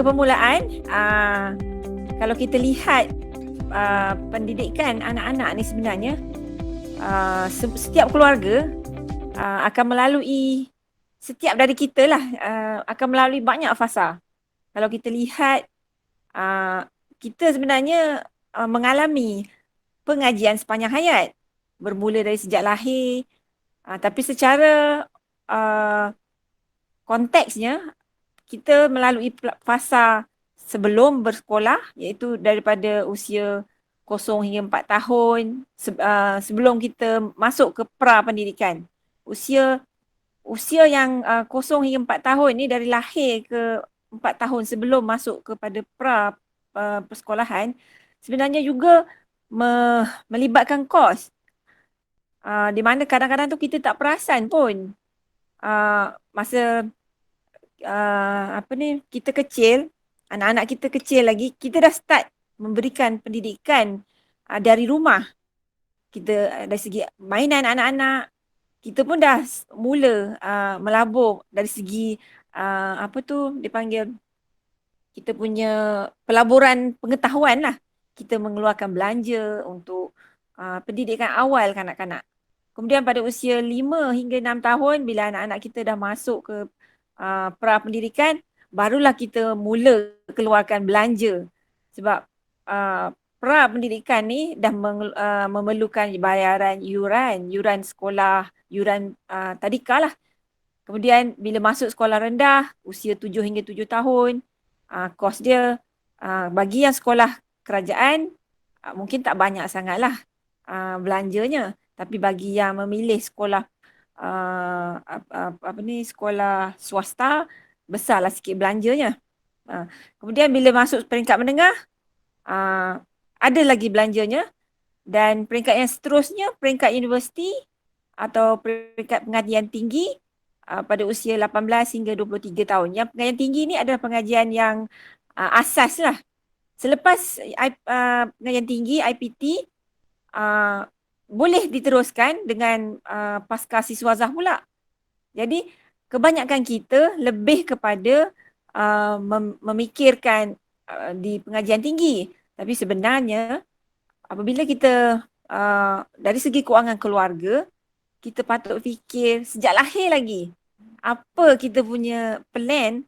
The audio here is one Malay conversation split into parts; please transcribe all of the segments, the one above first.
permulaan, kalau kita lihat pendidikan anak-anak ni sebenarnya, setiap keluarga akan melalui, setiap dari kita lah akan melalui banyak fasa. Kalau kita lihat, kita sebenarnya mengalami pengajian sepanjang hayat. Bermula dari sejak lahir, tapi secara konteksnya, kita melalui fasa sebelum bersekolah, iaitu daripada usia 0 hingga 4 tahun, sebelum kita masuk ke pra-pendidikan. Usia yang 0 hingga 4 tahun ni, dari lahir ke 4 tahun sebelum masuk kepada persekolahan, sebenarnya juga melibatkan kos. Di mana kadang-kadang tu kita tak perasan pun. Masa kita kecil, anak-anak kita kecil lagi, kita dah start memberikan pendidikan dari rumah. Kita dari segi mainan anak-anak, kita pun dah mula melabur dari segi dipanggil, kita punya pelaburan pengetahuan lah. Kita mengeluarkan belanja untuk pendidikan awal kanak-kanak. Kemudian pada usia 5 hingga 6 tahun, bila anak-anak kita dah masuk ke pra-pendidikan, barulah kita mula keluarkan belanja. Sebab pra-pendidikan ni dah memerlukan bayaran yuran sekolah, yuran tadika lah. Kemudian bila masuk sekolah rendah, usia 7 hingga 7 tahun, kos dia bagi yang sekolah kerajaan mungkin tak banyak sangatlah belanjanya. Tapi bagi yang memilih sekolah sekolah swasta, besarlah sikit belanjanya. Kemudian bila masuk peringkat menengah, ada lagi belanjanya. Dan peringkat yang seterusnya, peringkat universiti atau peringkat pengajian tinggi pada usia 18 hingga 23 tahun. Yang pengajian tinggi ni adalah pengajian yang asas lah. Selepas pengajian tinggi, IPT, boleh diteruskan dengan pasca siswazah pula. Jadi kebanyakan kita lebih kepada memikirkan di pengajian tinggi. Tapi sebenarnya apabila kita dari segi kewangan keluarga, kita patut fikir sejak lahir lagi, apa kita punya plan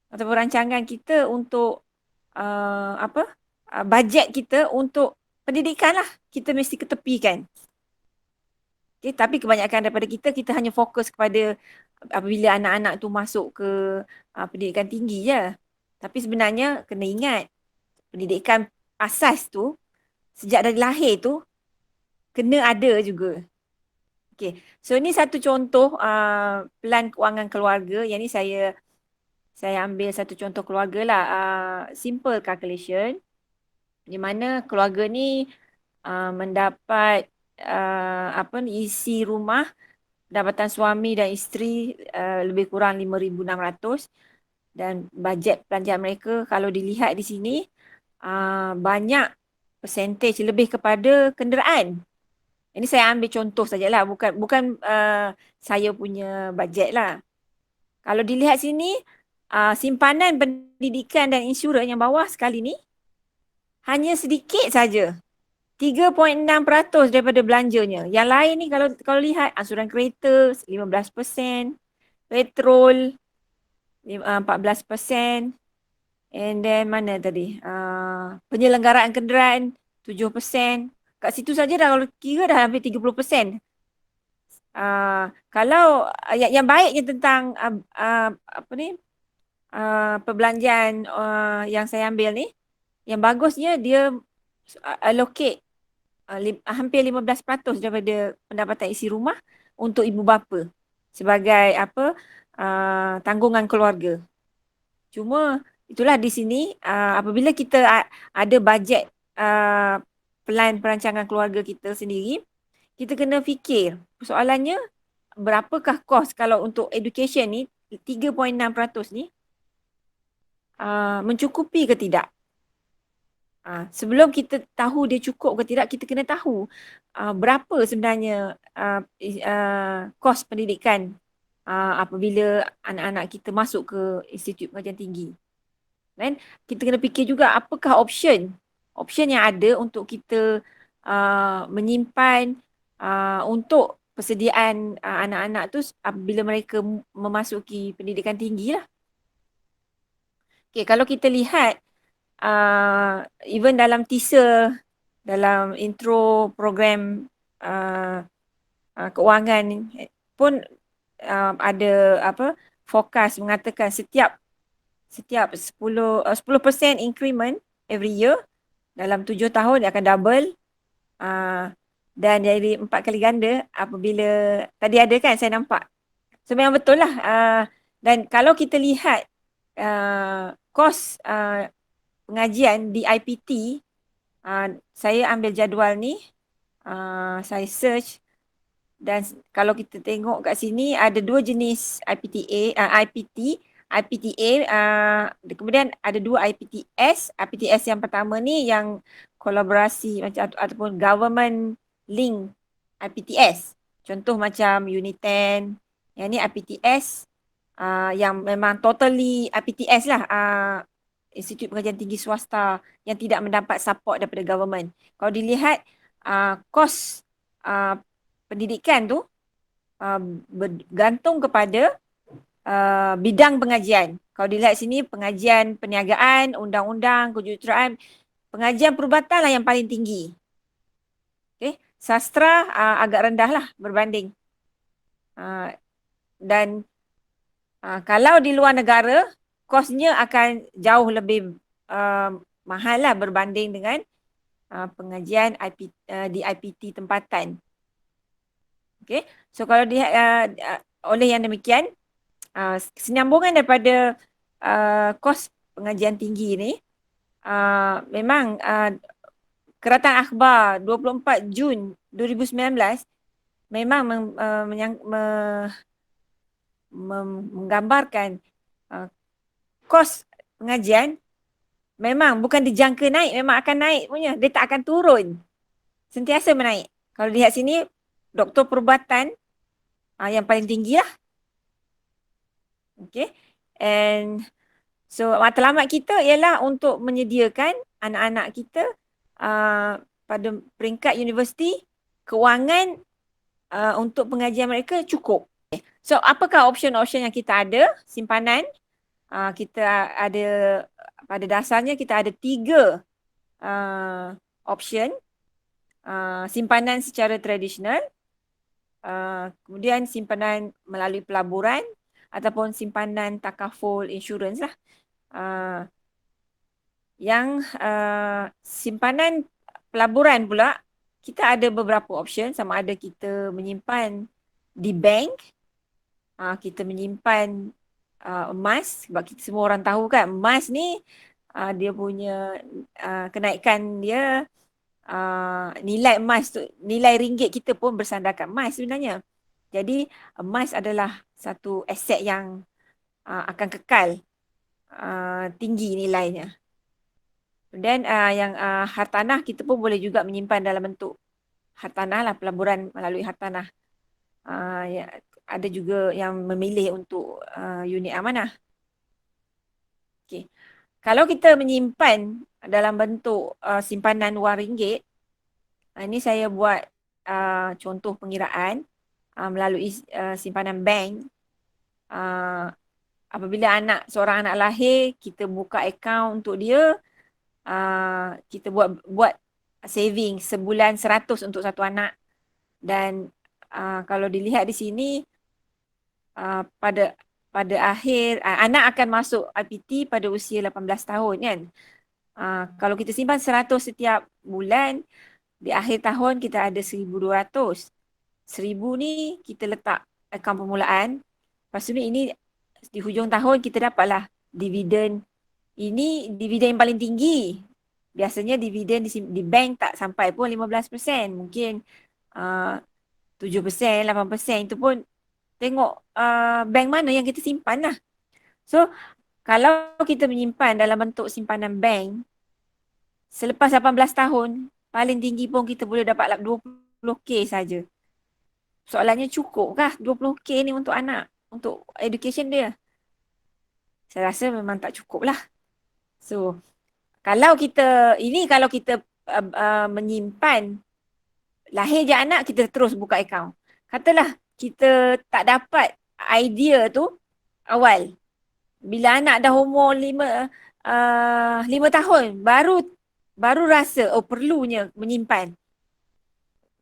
atau rancangan kita untuk bajet kita untuk pendidikan lah. Kita mesti ketepikan. Okay, tapi kebanyakan daripada kita hanya fokus kepada apabila anak-anak tu masuk ke pendidikan tinggi je. Tapi sebenarnya kena ingat, pendidikan asas tu, sejak dari lahir tu, kena ada juga. Okay, so ni satu contoh plan kewangan keluarga. Yang ni saya ambil satu contoh keluarga lah. Simple calculation. Di mana keluarga ni mendapat isi rumah, pendapatan suami dan isteri lebih kurang 5,600, dan bajet belanjaan mereka kalau dilihat di sini banyak percentage lebih kepada kenderaan. Ini saya ambil contoh sajalah, bukan saya punya bajet lah. Kalau dilihat sini, simpanan pendidikan dan insurans yang bawah sekali ni hanya sedikit saja, 3.6% daripada belanjanya. Yang lain ni kalau lihat, ansuran kereta 15%, petrol 14%, and then mana tadi? Penyelenggaraan kenderaan 7%. Kat situ saja dah, kalau kira dah hampir 30%. Kalau yang baiknya tentang perbelanjaan yang saya ambil ni, yang bagusnya dia allocate hampir 15% daripada pendapatan isi rumah untuk ibu bapa sebagai tanggungan keluarga. Cuma itulah di sini, apabila kita ada bajet plan perancangan keluarga kita sendiri, kita kena fikir persoalannya, berapakah kos kalau untuk education ni, 3.6% ni mencukupi ke tidak. Sebelum kita tahu dia cukup ke tidak, kita kena tahu berapa sebenarnya kos pendidikan apabila anak-anak kita masuk ke institut pengajian tinggi. Dan kita kena fikir juga apakah option yang ada untuk kita menyimpan untuk persediaan anak-anak tu bila mereka memasuki pendidikan tinggi lah. Okay, kalau kita lihat even dalam teaser, dalam intro program keuangan pun ada forecast mengatakan setiap 10% increment every year dalam 7 tahun dia akan double dan jadi 4 kali ganda apabila tadi ada kan saya nampak. So memang betul lah. Dan kalau kita lihat kos pengajian di IPT, saya ambil jadual ni, saya search dan kalau kita tengok kat sini ada 2 jenis IPTA, kemudian ada 2 IPTS. IPTS yang pertama ni yang kolaborasi macam ataupun government link IPTS. Contoh macam Uniten. Yang ni IPTS yang memang totally IPTS lah. Institut Pengajian Tinggi Swasta yang tidak mendapat support daripada government. Kalau dilihat kos pendidikan tu bergantung kepada bidang pengajian. Kalau dilihat sini pengajian perniagaan, undang-undang, kejuruteraan, pengajian perubatan lah yang paling tinggi. Okay. Sastra agak rendah lah berbanding. Dan kalau di luar negara, kosnya akan jauh lebih mahal lah berbanding dengan pengajian di IPT tempatan. Okay. So kalau oleh yang demikian, kesinambungan daripada kos pengajian tinggi ni, memang Keratan Akhbar 24 Jun 2019 memang menggambarkan kos pengajian memang bukan dijangka naik, memang akan naik punya. Dia tak akan turun. Sentiasa menaik. Kalau lihat sini, doktor perubatan yang paling tinggi lah. Okay. And so matlamat kita ialah untuk menyediakan anak-anak kita pada peringkat universiti, kewangan untuk pengajian mereka cukup. So apakah option-option yang kita ada? Simpanan. Kita ada, pada dasarnya kita ada 3 option. Simpanan secara tradisional, kemudian simpanan melalui pelaburan ataupun simpanan takaful insurans lah. Yang simpanan pelaburan pula, kita ada beberapa option, sama ada kita menyimpan di bank, kita menyimpan emas, sebab kita semua orang tahu kan emas ni dia punya kenaikan dia, nilai emas tu, nilai ringgit kita pun bersandarkan emas sebenarnya. Jadi emas adalah satu aset yang akan kekal tinggi nilainya. Dan yang hartanah kita pun boleh juga menyimpan dalam bentuk hartanah lah, pelaburan melalui hartanah. Ada juga yang memilih untuk unit amanah. Okay. Kalau kita menyimpan dalam bentuk simpanan wang ringgit, ini saya buat contoh pengiraan melalui simpanan bank. Apabila seorang anak lahir, kita buka akaun untuk dia, kita buat saving sebulan 100 untuk satu anak. Dan kalau dilihat di sini, pada akhir anak akan masuk IPT pada usia 18 tahun kan. Kalau kita simpan 100 setiap bulan, di akhir tahun kita ada 1,200. 1,000 ni kita letak akaun permulaan. Lepas tu ini di hujung tahun kita dapatlah dividen. Ini dividen yang paling tinggi. Biasanya dividen di bank tak sampai pun 15%. Mungkin 7%, 8%. Itu pun tengok bank mana yang kita simpan lah. So, kalau kita menyimpan dalam bentuk simpanan bank, selepas 18 tahun, paling tinggi pun kita boleh dapat 20k saja. Soalannya cukupkah 20k ni untuk anak? Untuk education dia? Saya rasa memang tak cukup lah. So kalau kita menyimpan, lahir je anak, kita terus buka akaun. Katalah kita tak dapat idea tu awal. Bila anak dah umur 5 tahun, baru rasa perlunya menyimpan.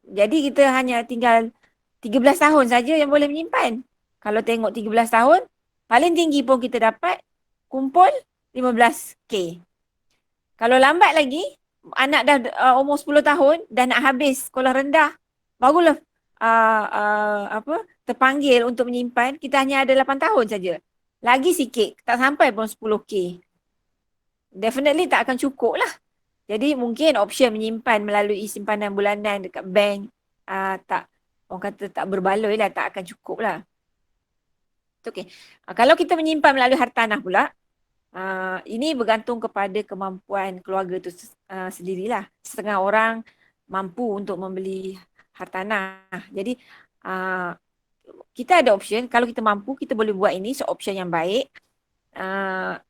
Jadi kita hanya tinggal 13 tahun saja yang boleh menyimpan. Kalau tengok 13 tahun, paling tinggi pun kita dapat kumpul 15K. Kalau lambat lagi, anak dah umur 10 tahun dah nak habis sekolah rendah, barulah terpanggil untuk menyimpan, kita hanya ada 8 tahun saja. Lagi sikit, tak sampai pun 10K. Definitely tak akan cukup lah. Jadi mungkin option menyimpan melalui simpanan bulanan dekat bank, orang kata tak berbaloi lah, tak akan cukup lah. Okay. Kalau kita menyimpan melalui hartanah pula, ini bergantung kepada kemampuan keluarga tu sendirilah. Setengah orang mampu untuk membeli hartanah. Jadi kita ada option, kalau kita mampu, kita boleh buat ini, option yang baik.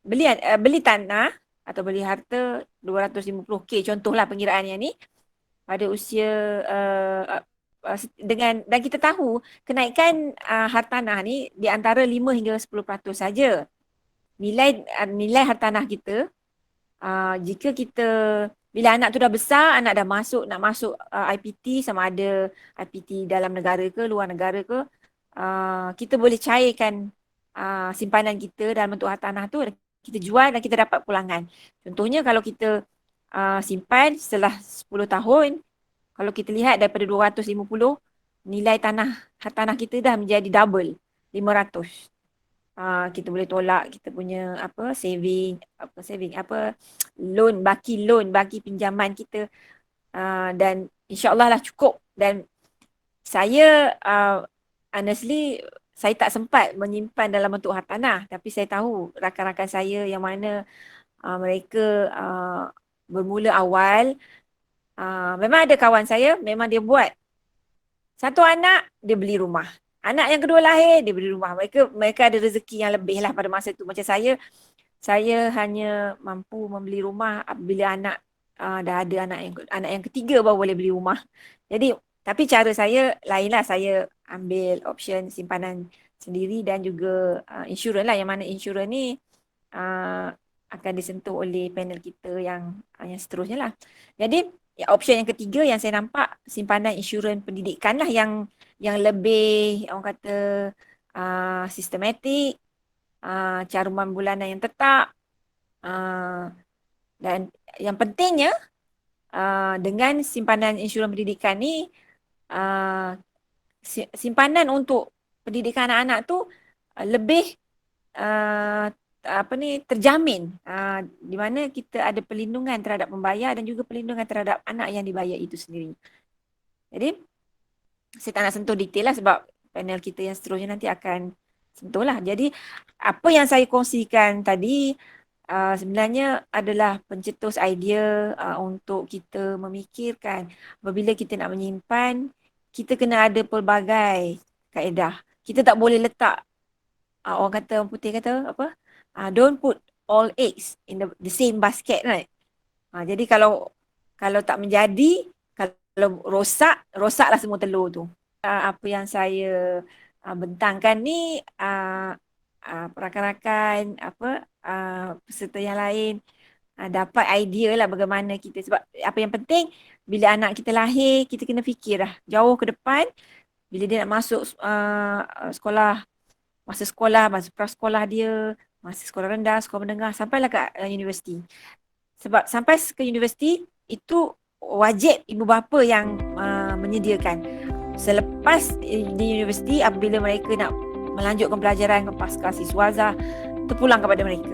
Beli tanah atau beli harta 250K, contohlah pengiraan yang ni, pada usia dan kita tahu kenaikan hartanah ni di antara 5 hingga 10% saja. Nilai hartanah kita, jika kita, bila anak tu dah besar, anak dah nak masuk IPT, sama ada IPT dalam negara ke luar negara ke, kita boleh cairkan simpanan kita dalam bentuk hartanah tu, kita jual dan kita dapat pulangan. Contohnya kalau kita simpan setelah 10 tahun, kalau kita lihat daripada 250, nilai hartanah kita dah menjadi double, 500. Kita boleh tolak kita punya baki pinjaman kita, dan insyaAllah lah cukup. Dan saya honestly, saya tak sempat menyimpan dalam bentuk hartanah, tapi saya tahu rakan-rakan saya yang mana mereka bermula awal, memang ada kawan saya, memang dia buat satu anak, dia beli rumah. Anak yang kedua lahir, dia beli rumah. Mereka ada rezeki yang lebih lah pada masa itu. Macam saya hanya mampu membeli rumah apabila anak dah ada anak yang ketiga baru boleh beli rumah. Jadi, tapi cara saya lain lah. Saya ambil option simpanan sendiri dan juga insurans lah. Yang mana insurans ni akan disentuh oleh panel kita yang seterusnya lah. Jadi, option yang ketiga yang saya nampak, simpanan insurans pendidikan lah yang lebih, orang kata, sistematik, caruman bulanan yang tetap, dan yang pentingnya dengan simpanan insurans pendidikan ni, simpanan untuk pendidikan anak-anak tu lebih terjamin, di mana kita ada perlindungan terhadap pembayar dan juga perlindungan terhadap anak yang dibayar itu sendiri. Jadi saya tak nak sentuh detail lah sebab panel kita yang seterusnya nanti akan sentuh lah. Jadi apa yang saya kongsikan tadi sebenarnya adalah pencetus idea untuk kita memikirkan apabila kita nak menyimpan, kita kena ada pelbagai kaedah. Kita tak boleh letak, orang putih kata apa? Don't put all eggs in the same basket, right? Jadi kalau tak menjadi, kalau rosaklah semua telur tu. Apa yang saya bentangkan ni, rakan-rakan peserta yang lain dapat idea lah bagaimana kita, sebab apa yang penting bila anak kita lahir, kita kena fikir lah jauh ke depan, bila dia nak masuk sekolah, masa prasekolah dia, masa sekolah rendah, sekolah menengah, sampailah ke universiti. Sebab sampai ke universiti, itu wajib ibu bapa yang menyediakan. Selepas di universiti, apabila mereka nak melanjutkan pelajaran ke pasca siswaza, terpulang kepada mereka.